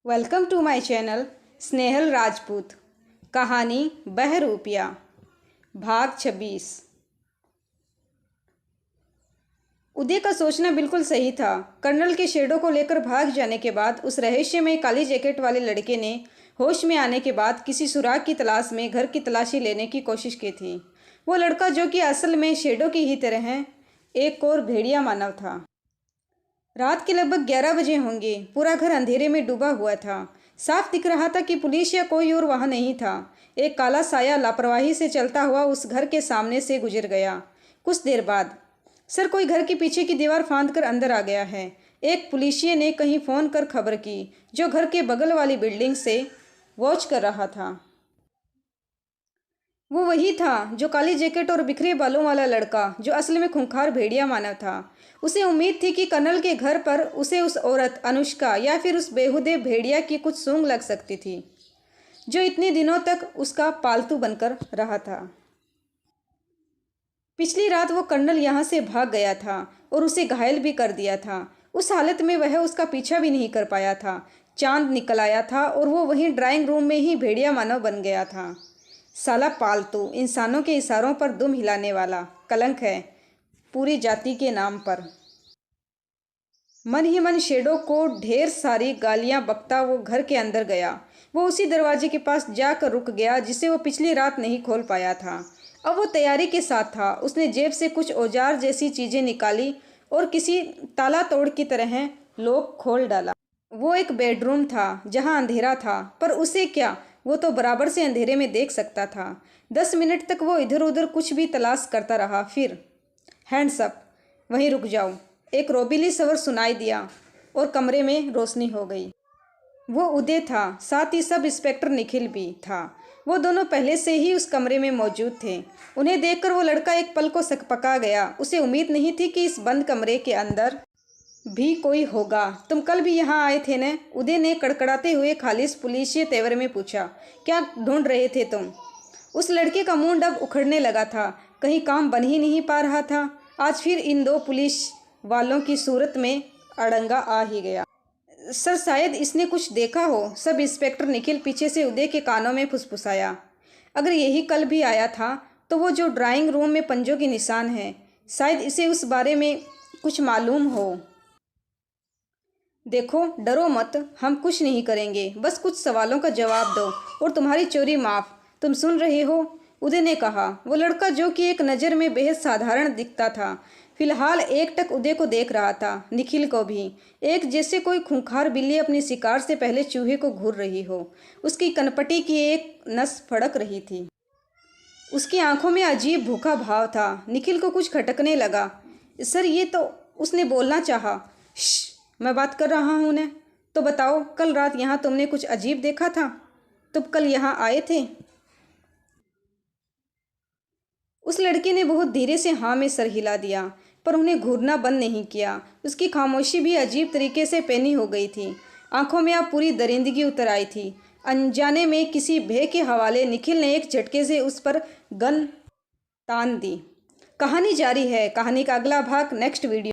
Welcome to my channel Snehal Rajput. कहानी बहरूपिया भाग 26। उदय का सोचना बिल्कुल सही था। कर्नल के शेडो को लेकर भाग जाने के बाद उस रहस्यमय काली जैकेट वाले लड़के ने होश में आने के बाद किसी सुराग की तलाश में घर की तलाशी लेने की कोशिश की थी। वो लड़का जो कि असल में शेडो की ही तरह एक और भेड़िया मानव था। रात के लगभग 11 बजे होंगे। पूरा घर अंधेरे में डूबा हुआ था। साफ दिख रहा था कि पुलिस या कोई और वहां नहीं था। एक काला साया लापरवाही से चलता हुआ उस घर के सामने से गुजर गया। कुछ देर बाद, सर, कोई घर के पीछे की दीवार फांद कर अंदर आ गया है। एक पुलिसिये ने कहीं फ़ोन कर खबर की, जो घर के बगल वाली बिल्डिंग से वॉच कर रहा था। वो वही था जो काली जैकेट और बिखरे बालों वाला लड़का, जो असल में खूंखार भेड़िया मानव था। उसे उम्मीद थी कि कर्नल के घर पर उसे उस औरत अनुष्का या फिर उस बेहुदे भेड़िया की कुछ सूंघ लग सकती थी, जो इतने दिनों तक उसका पालतू बनकर रहा था। पिछली रात वो कर्नल यहाँ से भाग गया था और उसे घायल भी कर दिया था। उस हालत में वह उसका पीछा भी नहीं कर पाया था। चांद निकल आया था और वो वहीं ड्राइंग रूम में ही भेड़िया मानव बन गया था। साला पालतू, इंसानों के इशारों पर दुम हिलाने वाला, कलंक है पूरी जाति के नाम पर। मन ही मन शेडो को ढेर सारी गालियां बकता वो घर के अंदर गया। वो उसी दरवाजे के पास जाकर रुक गया जिसे वो पिछली रात नहीं खोल पाया था। अब वो तैयारी के साथ था। उसने जेब से कुछ औजार जैसी चीज़ें निकाली और किसी ताला तोड़ की तरह लॉक खोल डाला। वो एक बेडरूम था जहां अंधेरा था, पर उसे क्या, वो तो बराबर से अंधेरे में देख सकता था। 10 मिनट तक वो इधर उधर कुछ भी तलाश करता रहा। फिर हैंड्स अप, वहीं रुक जाओ, एक रोबीली स्वर सुनाई दिया और कमरे में रोशनी हो गई। वो उदय था, साथ ही सब इंस्पेक्टर निखिल भी था। वो दोनों पहले से ही उस कमरे में मौजूद थे। उन्हें देखकर वो लड़का एक पल को सकपका गया। उसे उम्मीद नहीं थी कि इस बंद कमरे के अंदर भी कोई होगा। तुम कल भी यहाँ आए थे न? उदय ने कड़कड़ाते हुए खालिश पुलिसिये तेवर में पूछा। क्या ढूंढ रहे थे तुम? उस लड़के का मुंह अब उखड़ने लगा था। कहीं काम बन ही नहीं पा रहा था। आज फिर इन दो पुलिस वालों की सूरत में अड़ंगा आ ही गया। सर, शायद इसने कुछ देखा हो। सब इंस्पेक्टर निखिल पीछे से उदय के कानों में फुसफुसाया। अगर यही कल भी आया था तो वो जो ड्राइंग रूम में पंजों के निशान हैं, शायद इसे उस बारे में कुछ मालूम हो। देखो, डरो मत, हम कुछ नहीं करेंगे। बस कुछ सवालों का जवाब दो और तुम्हारी चोरी माफ़। तुम सुन रहे हो? उदय ने कहा। वो लड़का, जो कि एक नज़र में बेहद साधारण दिखता था, फिलहाल एकटक उदय को देख रहा था, निखिल को भी, एक जैसे कोई खूंखार बिल्ली अपने शिकार से पहले चूहे को घूर रही हो। उसकी कनपटी की एक नस फड़क रही थी। उसकी आंखों में अजीब भूखा भाव था। निखिल को कुछ खटकने लगा। सर, ये तो, उसने बोलना चाहा। श्श, मैं बात कर रहा हूँ न। तो बताओ, कल रात यहाँ तुमने कुछ अजीब देखा था? तुम कल यहाँ आए थे? उस लड़के ने बहुत धीरे से हाँ में सर हिला दिया, पर उन्हें घूरना बंद नहीं किया। उसकी खामोशी भी अजीब तरीके से पैनी हो गई थी। आंखों में अब पूरी दरिंदगी उतर आई थी। अनजाने में किसी भय के हवाले निखिल ने एक झटके से उस पर गन तान दी। कहानी जारी है। कहानी का अगला भाग नेक्स्ट वीडियो।